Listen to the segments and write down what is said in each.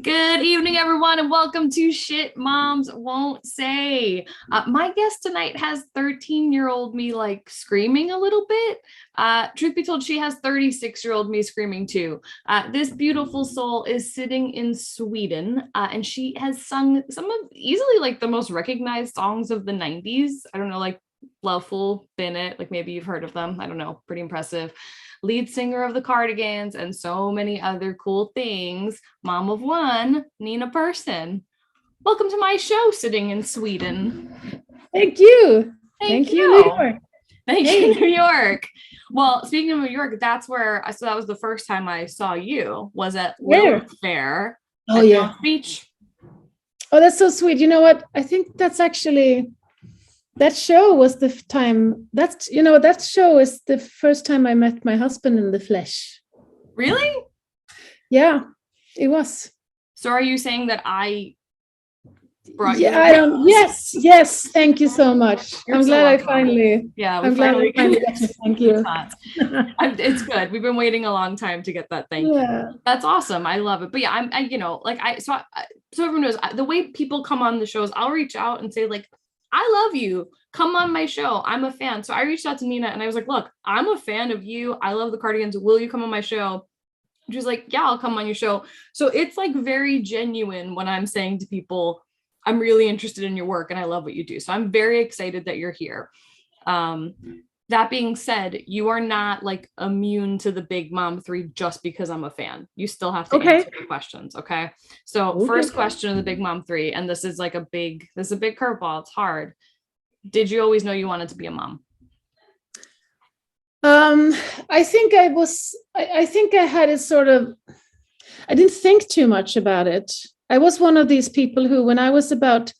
Good evening, everyone, and welcome to Shit Moms Won't Say. My guest tonight has 13-year-old me like screaming a little bit. Truth be told, she has 36-year-old me screaming too. This beautiful soul is sitting in Sweden, and she has sung some of easily like the most recognized songs of the 90s. I don't know, like Loveful, Been It, like maybe you've heard of them. I don't know, pretty impressive. Lead singer of the Cardigans, and so many other cool things. Mom of one, Nina Persson. Welcome to my show, sitting in Sweden. Thank you. Thank you, New York. Thank you, New York. Well, speaking of New York, that's where so that was the first time I saw you. Was at Willis Fair. Oh yeah. Beach. Oh, that's so sweet. You know what? I think that's actually. That show was the time that show is the first time I met my husband in the flesh. Really? Yeah, it was. So are you saying that I brought you? Yes. Thank you so much. I'm glad I finally. Yeah, I'm glad I finally got to thank you. It's good. We've been waiting a long time to get that thank you. That's awesome. I love it. But yeah, so everyone knows the way people come on the shows, I'll reach out and say like, I love you. Come on my show. I'm a fan. So I reached out to Nina and I was like, look, I'm a fan of you. I love the Cardigans. Will you come on my show? She was like, yeah, I'll come on your show. So it's like very genuine when I'm saying to people, I'm really interested in your work and I love what you do. So I'm very excited that you're here. That being said, you are not like immune to the Big Mom 3 just because I'm a fan. You still have to answer the questions. Okay. So first question of the Big Mom 3, and this is a big curveball. It's hard. Did you always know you wanted to be a mom? I think I had it sort of, I didn't think too much about it. I was one of these people who, when I was about,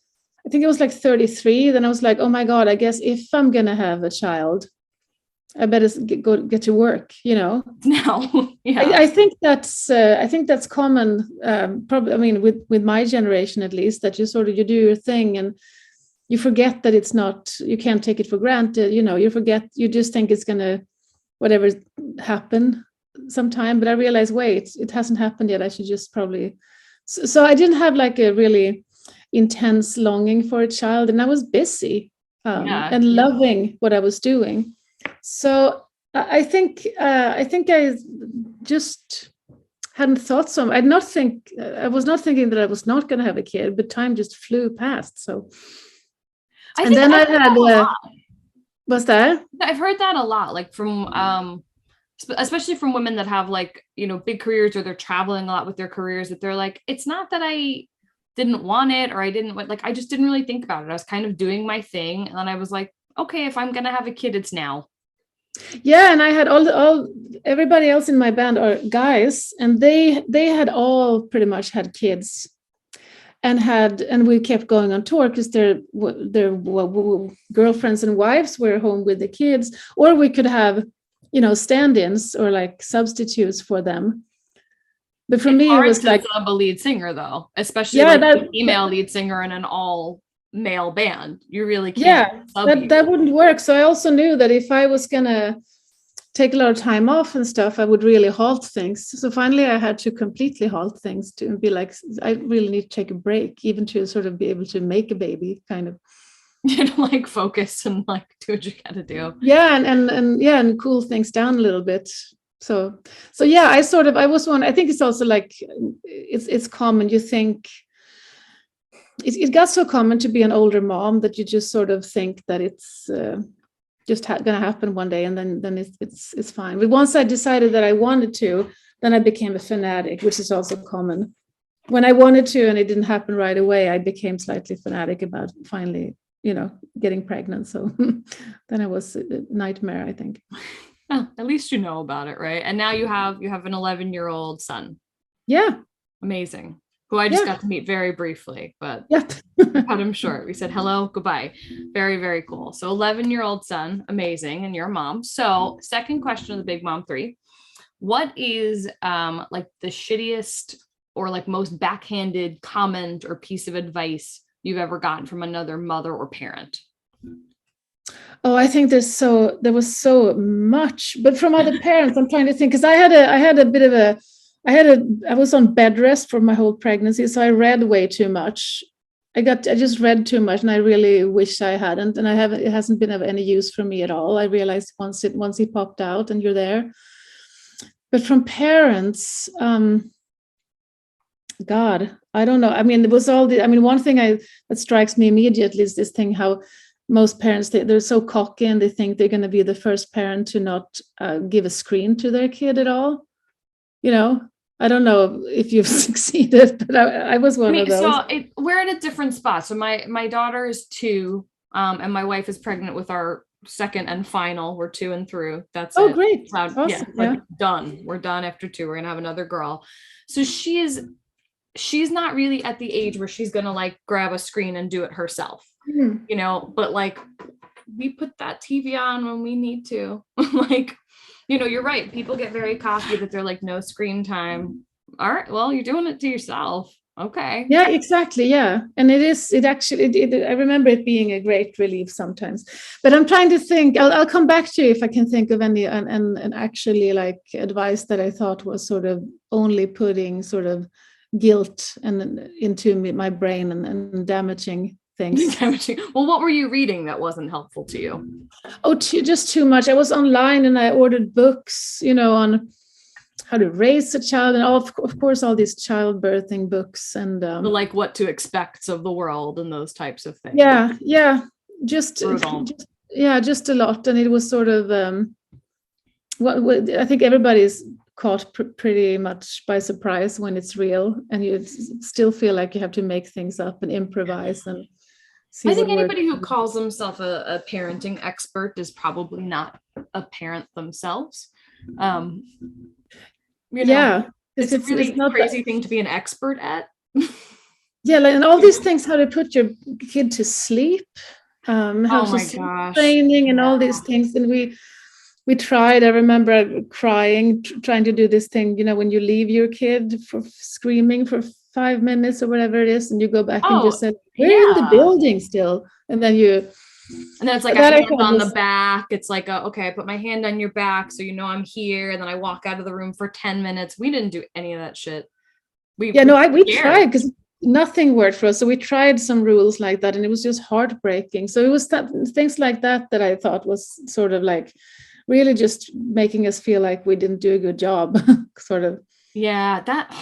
I think it was like 33, then I was like, oh my God, I guess if I'm going to have a child, I better get to work, Now, yeah. I think that's common. Probably, I mean, with my generation at least, that you do your thing and you forget that it's not. You can't take it for granted. You forget. You just think it's gonna whatever happen sometime. But I realized, wait, it hasn't happened yet. I should just probably. So I didn't have like a really intense longing for a child, and I was busy and loving what I was doing. So I think I just hadn't thought so. I was not thinking that I was not going to have a kid, but time just flew past. So, and then I had what's that? I've heard that a lot, like from especially from women that have like big careers or they're traveling a lot with their careers. That they're like, it's not that I didn't want it or I didn't like. I just didn't really think about it. I was kind of doing my thing, and then I was like, okay, if I'm going to have a kid, it's now. Yeah, and I had everybody else in my band are guys, and they had all pretty much had kids, and we kept going on tour because their girlfriends and wives were home with the kids, or we could have stand-ins or like substitutes for them. But for me, it was like a lead singer though, especially a female lead singer in an all male band. You really can't. That wouldn't work. So I also knew that if I was gonna take a lot of time off and stuff, I would really halt things. So finally I had to completely halt things and be like, I really need to take a break, even to sort of be able to make a baby, kind of. Like focus and like do what you gotta do. Yeah, and cool things down a little bit. So yeah, I was one. I think it's also like it's common. You think it got so common to be an older mom that you just sort of think that it's just going to happen one day, and then it's fine. But once I decided that I wanted to, then I became a fanatic, which is also common. When I wanted to and it didn't happen right away, I became slightly fanatic about finally, getting pregnant. So then it was a nightmare, I think. Oh, at least you know about it, right? And now you have an 11-year-old son. Yeah. Amazing. Who I just got to meet very briefly, but cut him short. We said hello, goodbye. Very, very cool. So 11-year-old son, amazing, and you're a mom. So second question of the Big Mom 3. What is like the shittiest or like most backhanded comment or piece of advice you've ever gotten from another mother or parent? Oh, I think there was so much, but from other parents, I'm trying to think, because I had a bit of I was on bed rest for my whole pregnancy, so I read way too much. I just read too much, and I really wish I hadn't. And it hasn't been of any use for me at all. I realized once he popped out and you're there. But from parents, God, I don't know. I mean, it was one thing that strikes me immediately is this thing how most parents, they're so cocky and they think they're going to be the first parent to not give a screen to their kid at all. I don't know if you've succeeded, but I was one of those. So we're at a different spot. So my daughter is 2, and my wife is pregnant with our second and final. We're 2 and through. That's it. Great. Awesome. Done. We're done after 2. We're gonna have another girl. So she's not really at the age where she's gonna like grab a screen and do it herself. But like we put that TV on when we need to. Like, you're right. People get very cocky that they're like, no screen time. All right, well, you're doing it to yourself. Okay. Yeah, exactly. Yeah. And I remember it being a great relief sometimes, but I'm trying to think, I'll come back to you if I can think of any, and actually like advice that I thought was sort of only putting sort of guilt into my brain and damaging things. Well, what were you reading that wasn't helpful to you? Just too much. I was online and I ordered books, on how to raise a child, and of course all these childbirthing books and like what to expect of the world and those types of things. Just a lot. And it was sort of I think everybody's caught pretty much by surprise when it's real, and you still feel like you have to make things up and improvise and I think anybody who calls themselves a parenting expert is probably not a parent themselves. It's a really crazy thing to be an expert at. And all these things, how to put your kid to sleep, training and all these things. And we tried, I remember crying, trying to do this thing, when you leave your kid for screaming for 5 minutes or whatever it is, and you go back and just said, we're in the building still. And then it's like a hand on the back. It's like, okay, I put my hand on your back so I'm here. And then I walk out of the room for 10 minutes. We didn't do any of that shit. We tried because nothing worked for us. So we tried some rules like that, and it was just heartbreaking. So it was things like that I thought was sort of like really just making us feel like we didn't do a good job, sort of. Yeah, that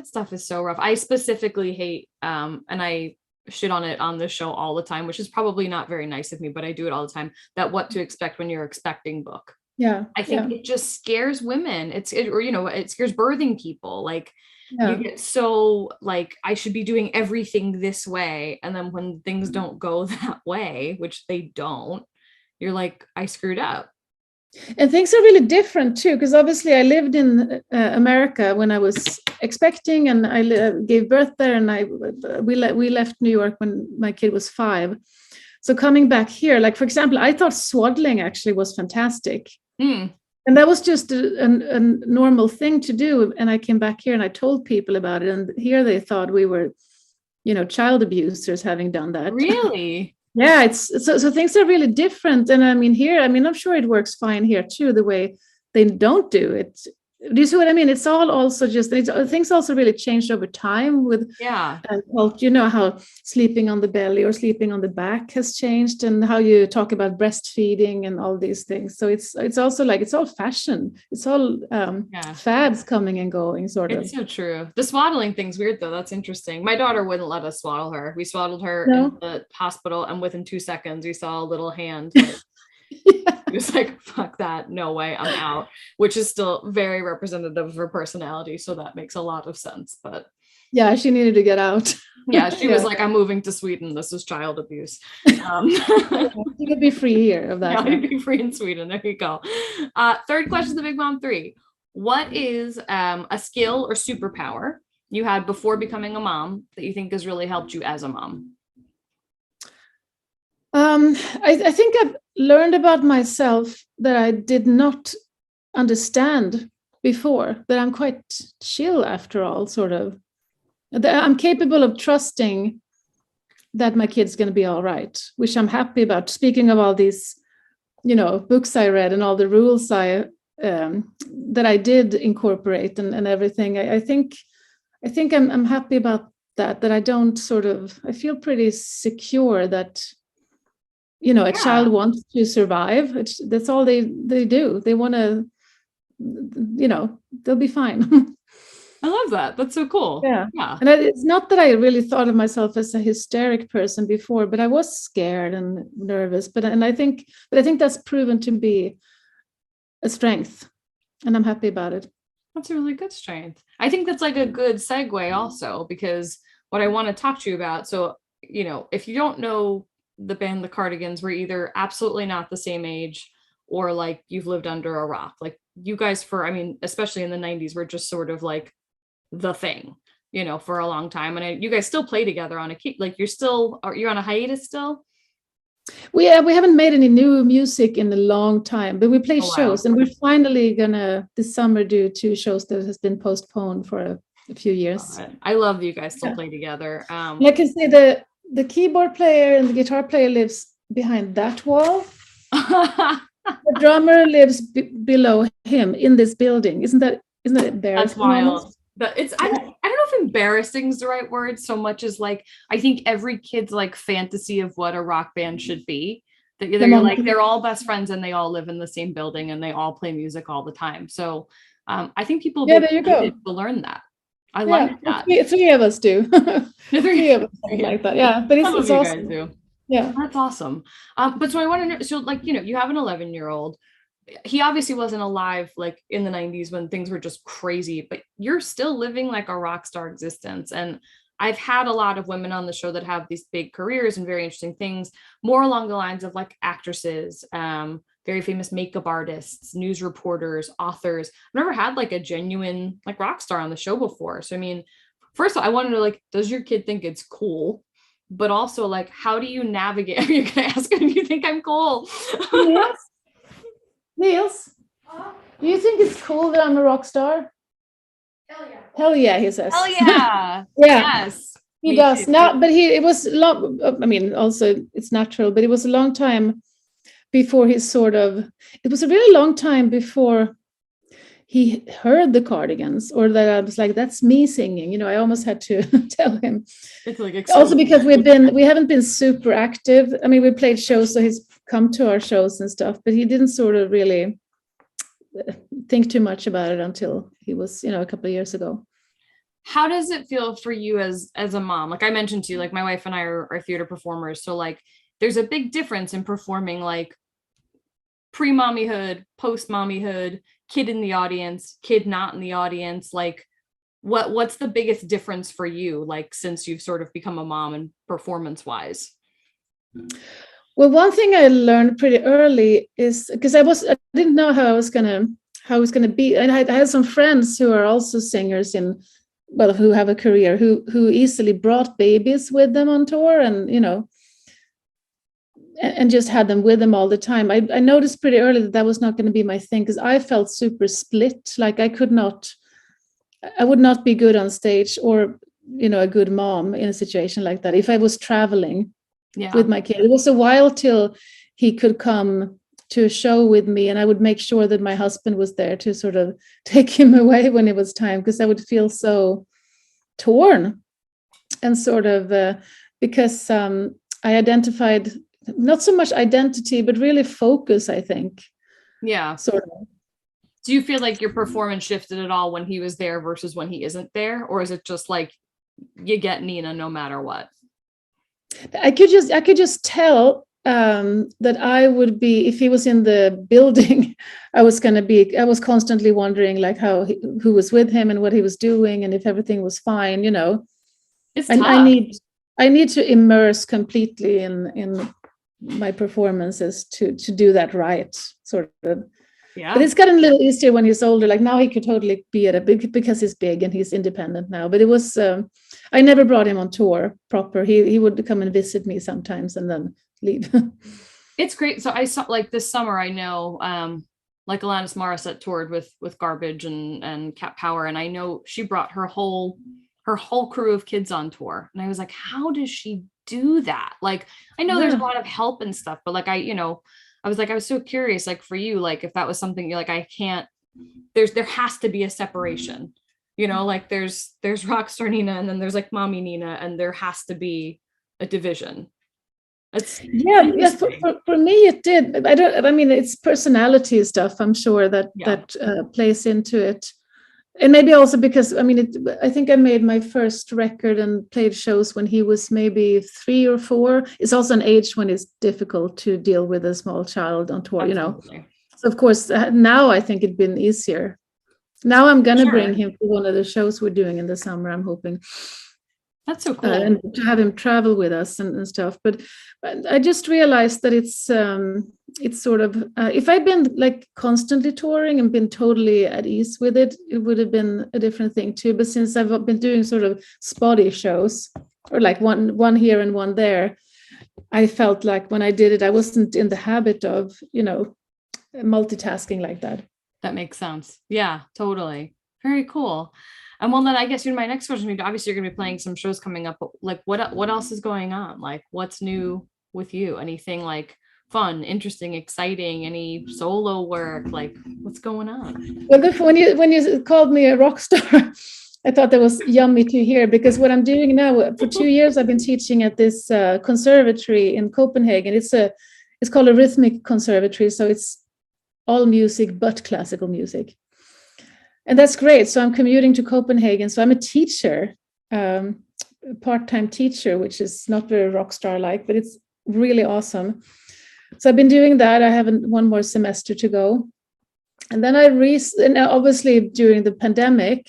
stuff is so rough. I specifically hate, and I shit on it on this show all the time, which is probably not very nice of me, but I do it all the time, that what to expect when you're expecting book. Yeah. I think it just scares women. It scares birthing people. Like you get so like, I should be doing everything this way. And then when things don't go that way, which they don't, you're like, I screwed up. And things are really different too, because obviously I lived in America when I was expecting, and I gave birth there, and we left New York when my kid was 5. So coming back here, like for example, I thought swaddling actually was fantastic, and that was just a normal thing to do. And I came back here and I told people about it, and here they thought we were, child abusers having done that. Really? Yeah, it's so things are really different. And I mean, here, I'm sure it works fine here too, the way they don't do it. Do you see what I mean? It's all also just, things also really changed over time with, how sleeping on the belly or sleeping on the back has changed, and how you talk about breastfeeding and all these things. So it's also like, it's all fashion. It's all fads coming and going, sort of. It's so true. The swaddling thing's weird though. That's interesting. My daughter wouldn't let us swaddle her. We swaddled her in the hospital, and within 2 seconds we saw a little hand. It was like, fuck that, no way, I'm out, which is still very representative of her personality, so that makes a lot of sense. But yeah, she needed to get out. She was like, I'm moving to Sweden, this is child abuse. You could be free here of that. You'd be free in Sweden. There you go. Third question, the Big Mom 3. What is a skill or superpower you had before becoming a mom that you think has really helped you as a mom? I think I've learned about myself that I did not understand before, that I'm quite chill after all, sort of. That I'm capable of trusting that my kid's going to be all right, which I'm happy about. Speaking of all these, books I read and all the rules I that I did incorporate and everything. I think I'm happy about that I don't I feel pretty secure that, a child wants to survive. That's all they do. They want to, they'll be fine. I love that. That's so cool. Yeah. And it's not that I really thought of myself as a hysteric person before, but I was scared and nervous. I think that's proven to be a strength, and I'm happy about it. That's a really good strength. I think that's like a good segue also, because what I want to talk to you about. So, if you don't know the band, the Cardigans, we're either absolutely not the same age or like you've lived under a rock. Like you guys especially in the 90s, were just sort of like the thing, for a long time. And you guys still play together on you're on a hiatus still? We haven't made any new music in a long time, but we play shows, and we're finally gonna this summer do 2 shows that has been postponed for a few years. I love that you guys still play together. I can say the keyboard player and the guitar player lives behind that wall. The drummer lives below him in this building. Isn't that embarrassing? That's wild. But I don't know if embarrassing is the right word so much as like, I think every kid's like fantasy of what a rock band should be, that you're like, they're all best friends and they all live in the same building and they all play music all the time. So I think people will be excited to learn that. I like that. 3 of us do. 3 of us like that. Yeah, but it's awesome. Guys do. Yeah, that's awesome. But so I want to know, so like, you have an 11-year-old. He obviously wasn't alive like in the 90s when things were just crazy, but you're still living like a rock star existence. And I've had a lot of women on the show that have these big careers and very interesting things, more along the lines of like actresses, very famous makeup artists, news reporters, authors. I've never had like a genuine like rock star on the show before. So, first of all, I want to know, like, does your kid think it's cool? But also, like, how do you navigate? Are you going to ask him, do you think I'm cool? Yes. Niels, do you think it's cool that I'm a rock star? Hell yeah, he says. Hell yeah. Yeah. Yes. He does. Now, but it was long, also it's natural, but it was a long time before it was a really long time before he heard the Cardigans, or that I was like, that's me singing. I almost had to tell him. It's like also because we haven't been super active. We played shows, so he's come to our shows and stuff, but he didn't sort of really think too much about it until he was, a couple of years ago. How does it feel for you as a mom? Like I mentioned to you, like my wife and I are theater performers. So like there's a big difference in performing like pre-mommyhood, post-mommyhood, kid in the audience, kid not in the audience. Like what's the biggest difference for you, like since you've sort of become a mom and performance wise? Well, one thing I learned pretty early is because I didn't know how it was gonna be. And I had some friends who are also singers who have a career, who easily brought babies with them on tour and, and just had them with them all the time. I noticed pretty early that was not going to be my thing, because I felt super split. Like I would not be good on stage or, a good mom in a situation like that if I was traveling with my kid. It was a while till he could come to a show with me, and I would make sure that my husband was there to sort of take him away when it was time, because I would feel so torn and sort of because I identified not so much identity, but really focus, I think. Yeah. Sort of. Do you feel like your performance shifted at all when he was there versus when he isn't there? Or is it just like you get Nina no matter what? I could just tell that I would be, if he was in the building, I was constantly wondering like who was with him and what he was doing and if everything was fine, It's tough. I need to immerse completely in my performances to do that right, sort of. Yeah. But it's gotten a little easier when he's older. Like now he could totally be at a big, because he's big and he's independent now. But it was, I never brought him on tour proper. He would come and visit me sometimes and then leave. It's great. So I saw like this summer, I know, like Alanis Morissette toured with Garbage and Cat Power. And I know she brought her whole crew of kids on tour. And I was like, how does she do that? Like, I know there's a lot of help and stuff, but like I was so curious, like for you, like if that was something you're like, I can't, there has to be a separation, you know, like there's Rockstar Nina and then there's like mommy Nina, and there has to be a division. That's yeah, for me it did. I mean, it's personality stuff, I'm sure that plays into it. And maybe also because, I mean, I think I made my first record and played shows when he was maybe 3 or 4. It's also an age when it's difficult to deal with a small child on tour, Absolutely. you know. So of course, now I think it'd been easier. Now I'm going to bring him to one of the shows we're doing in the summer, I'm hoping. That's so cool. And to have him travel with us and stuff. But I just realized that it's sort of, if I'd been like constantly touring and been totally at ease with it, it would have been a different thing too. But since I've been doing sort of spotty shows, or like one here and one there, I felt like when I did it, I wasn't in the habit of, you know, multitasking like that. That makes sense. Yeah, totally. Very cool. And well, then I guess my next question, obviously you're going to be playing some shows coming up, but like what else is going on? Like what's new with you? Anything like fun, interesting, exciting, any solo work? Like what's going on? Well, when you called me a rock star, I thought that was yummy to hear, because what I'm doing now, for 2 years, I've been teaching at this conservatory in Copenhagen. It's called a rhythmic conservatory. So it's all music, but classical music. And that's great. So I'm commuting to Copenhagen. So I'm a teacher, part-time teacher, which is not very rock star like, but it's really awesome. So I've been doing that. I have one more semester to go. And then and obviously during the pandemic,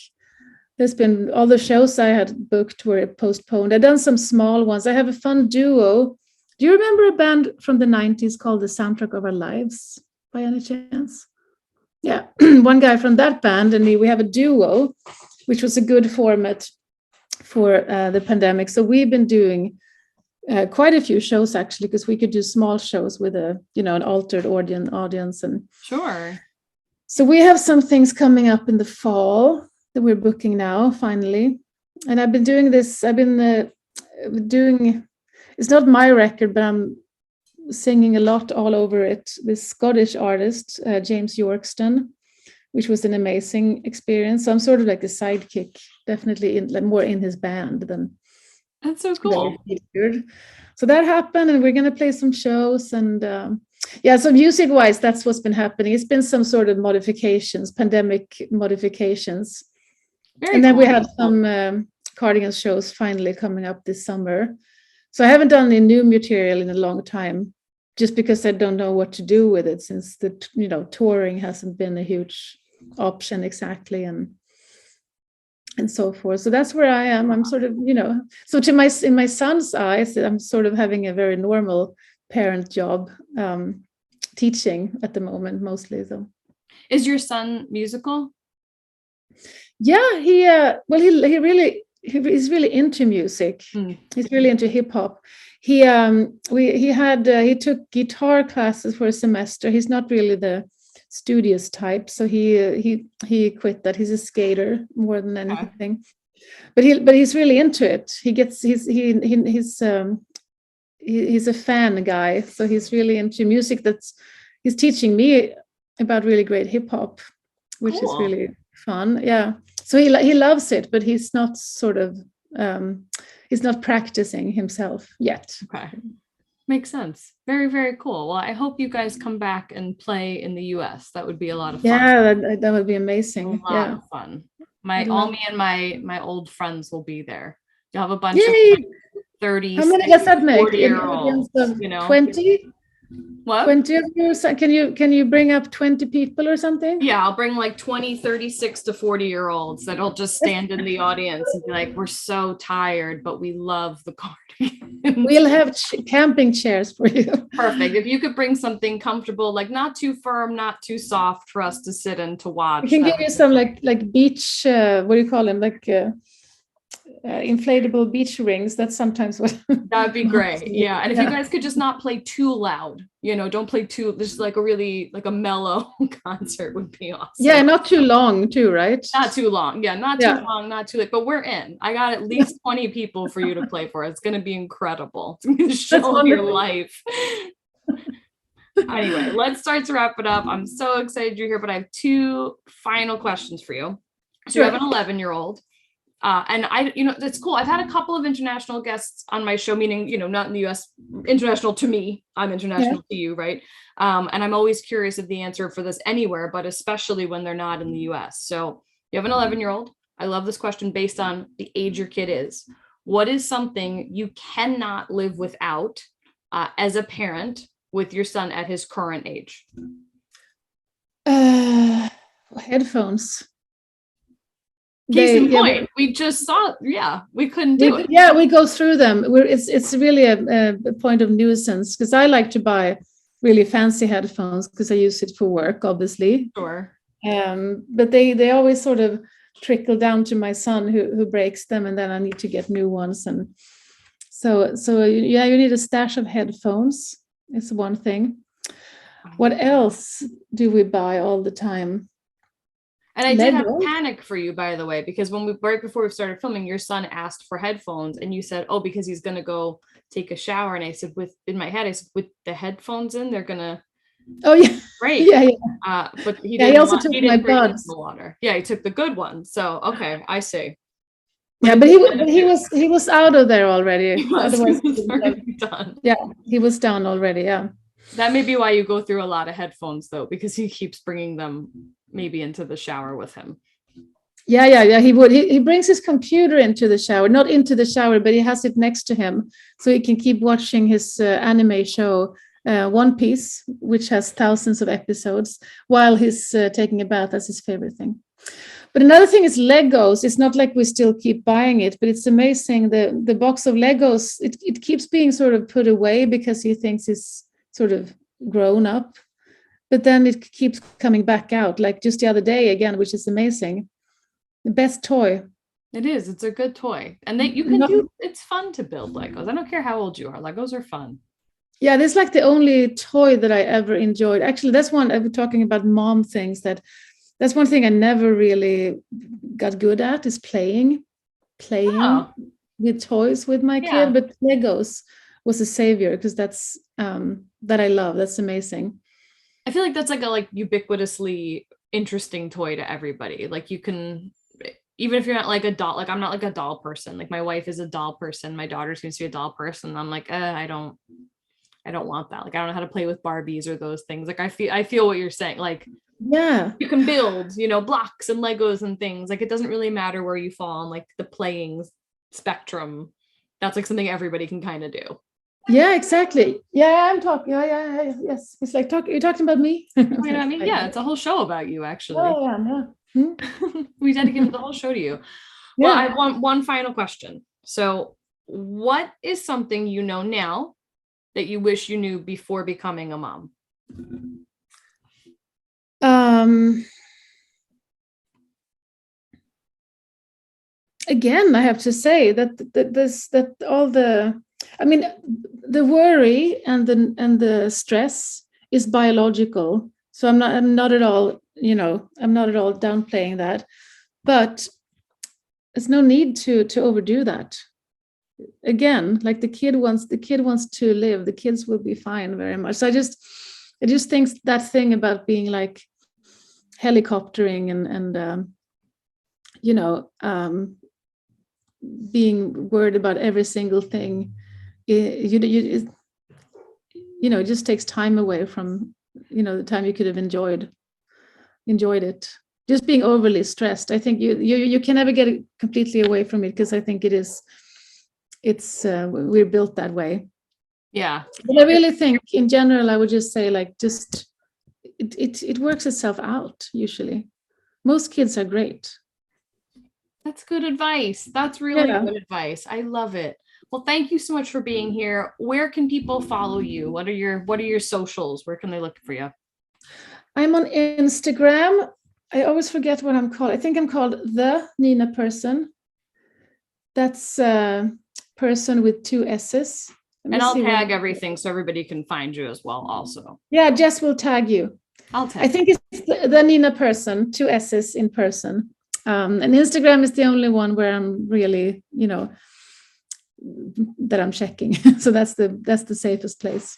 there's been all the shows I had booked were postponed. I've done some small ones. I have a fun duo. Do you remember a band from the 90s called The Soundtrack of Our Lives by any chance? Yeah, one guy from that band and me, we have a duo, which was a good format for the pandemic. So we've been doing quite a few shows actually, because we could do small shows with an altered audience. And sure. So we have some things coming up in the fall that we're booking now, finally. And I've been doing this. I've been doing. It's not my record, but I'm singing a lot all over it. This Scottish artist, James Yorkston, which was an amazing experience. So I'm sort of like a sidekick, definitely more in his band than. That's so cool. So that happened, and we're going to play some shows. And so music-wise, that's what's been happening. It's been some sort of modifications, pandemic modifications. And then we have some Cardigans shows finally coming up this summer. So I haven't done any new material in a long time, just because I don't know what to do with it, since the touring hasn't been a huge option exactly, and so forth. So that's where I am. I'm sort of, so in my son's eyes, I'm sort of having a very normal parent job, teaching at the moment mostly. So, is your son musical? Yeah, he's really into music. He's really into hip hop. He took guitar classes for a semester. He's not really the studious type, so he quit that. He's a skater more than anything. But he's really into it. He's a fan guy, so he's really into music. He's teaching me about really great hip hop, which is really fun. Yeah. So he loves it, but he's not sort of he's not practicing himself yet. Okay. Makes sense. Very, very cool. Well, I hope you guys come back and play in the US. That would be a lot of fun. Yeah, that would be amazing. A lot of fun. Me and my old friends will be there. You'll have a bunch of 30, how many does that make? 40-year-olds, 20? What? 20 of you? Can you bring up 20 people or something? Yeah, I'll bring like 20, 36 to 40-year-olds that'll just stand in the audience and be like, we're so tired, but we love the Cardigans. We'll have camping chairs for you. Perfect. If you could bring something comfortable, like not too firm, not too soft for us to sit and to watch. We can give you some like beach, what do you call them? Like inflatable beach rings. That's sometimes what. That'd be great. Yeah. And if you guys could just not play too loud, don't play too, just like a mellow concert would be awesome. Yeah. Not too long too, right? Not too long. Yeah. Not too long, not too late, but we're in. I got at least 20 people for you to play for. It's going to be incredible. It's going to show your life. Anyway, let's start to wrap it up. I'm so excited you're here, but I have 2 final questions for you. So you have an 11-year-old. And it's cool. I've had a couple of international guests on my show, meaning, not in the US, international to me. I'm international to you, right? And I'm always curious of the answer for this anywhere, but especially when they're not in the US. So you have an 11-year-old. I love this question based on the age your kid is. What is something you cannot live without as a parent with your son at his current age? Headphones. Case in point, we just saw, we couldn't do it. Yeah, we go through them. It's really a point of nuisance, because I like to buy really fancy headphones because I use it for work, obviously. Sure. But they always sort of trickle down to my son who breaks them, and then I need to get new ones. And so you need a stash of headphones. It's one thing. What else do we buy all the time? And I did have a panic for you, by the way, because right before we started filming, your son asked for headphones, and you said, "Oh, because he's gonna go take a shower." And I said, in my head, with the headphones in, they're gonna. Oh yeah. Break. Yeah. But he also took my buds. The water. Yeah, he took the good one. So okay, I see. Yeah, but he was out of there already. Otherwise, he was already done. Yeah, he was done already. Yeah. That may be why you go through a lot of headphones, though, because he keeps bringing them maybe into the shower with him. Yeah. He brings his computer into the shower, not into the shower, but he has it next to him, so he can keep watching his anime show, One Piece, which has thousands of episodes, while he's taking a bath. That's his favorite thing. But another thing is Legos. It's not like we still keep buying it, but it's amazing. The box of Legos, it keeps being sort of put away because he thinks it's sort of grown up. But then it keeps coming back out, like just the other day again, which is amazing. The best toy. It is. It's a good toy. And it's fun to build Legos. I don't care how old you are. Legos are fun. Yeah, this is like the only toy that I ever enjoyed. Actually, that's one, I'm talking about mom things, that's one thing I never really got good at, is playing with toys with my kid. But Legos was a savior, because that's that I love. That's amazing. I feel like that's like a ubiquitously interesting toy to everybody. Like, you can, even if you're not like a doll, like I'm not like a doll person. Like, my wife is a doll person. My daughter seems to be a doll person. I'm like, I don't want that. Like, I don't know how to play with Barbies or those things. Like, I feel what you're saying. Like, yeah, you can build, blocks and Legos and things. Like, it doesn't really matter where you fall on like the playing spectrum. That's like something everybody can kind of do. Yeah, exactly. Yeah, I'm talking. Yeah. Yes. It's like you're talking about me. You know what I mean? Yeah, it's a whole show about you, actually. Oh, yeah. We dedicated the whole show to you. Yeah. Well, I want one final question. So, what is something you know now that you wish you knew before becoming a mom? Again, I have to say that all the, I mean, the worry and the stress is biological. So I'm not at all downplaying that, but there's no need to overdo that. Again, like the kid wants to live. The kids will be fine very much. So I just think that thing about being like helicoptering and being worried about every single thing, it just takes time away from the time you could have enjoyed it. Just being overly stressed, I think you can never get it completely away from it, because I think we're built that way. Yeah, but I really think in general I would just say, like, just it works itself out. Usually most kids are great. That's good advice. That's really good advice. I love it. Well, thank you so much for being here. Where can people follow you? What are your socials? Where can they look for you? I'm on Instagram. I always forget what I'm called. I think I'm called the Nina Persson. That's person with 2 S's. And I'll tag everything so everybody can find you as well also. Yeah, Jess will tag you. I'll tag. I think it's the Nina Persson, 2 S's in person. And Instagram is the only one where I'm really, that I'm checking. So that's the safest place.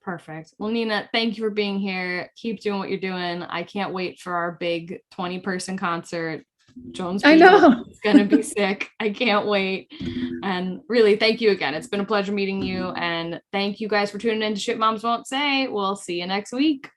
Perfect. Well, Nina, thank you for being here. Keep doing what you're doing. I can't wait for our big 20-person concert. Jones, I know it's gonna be sick. I can't wait. And really, thank you again. It's been a pleasure meeting you. And thank you guys for tuning in to Shit Moms Won't Say. We'll see you next week.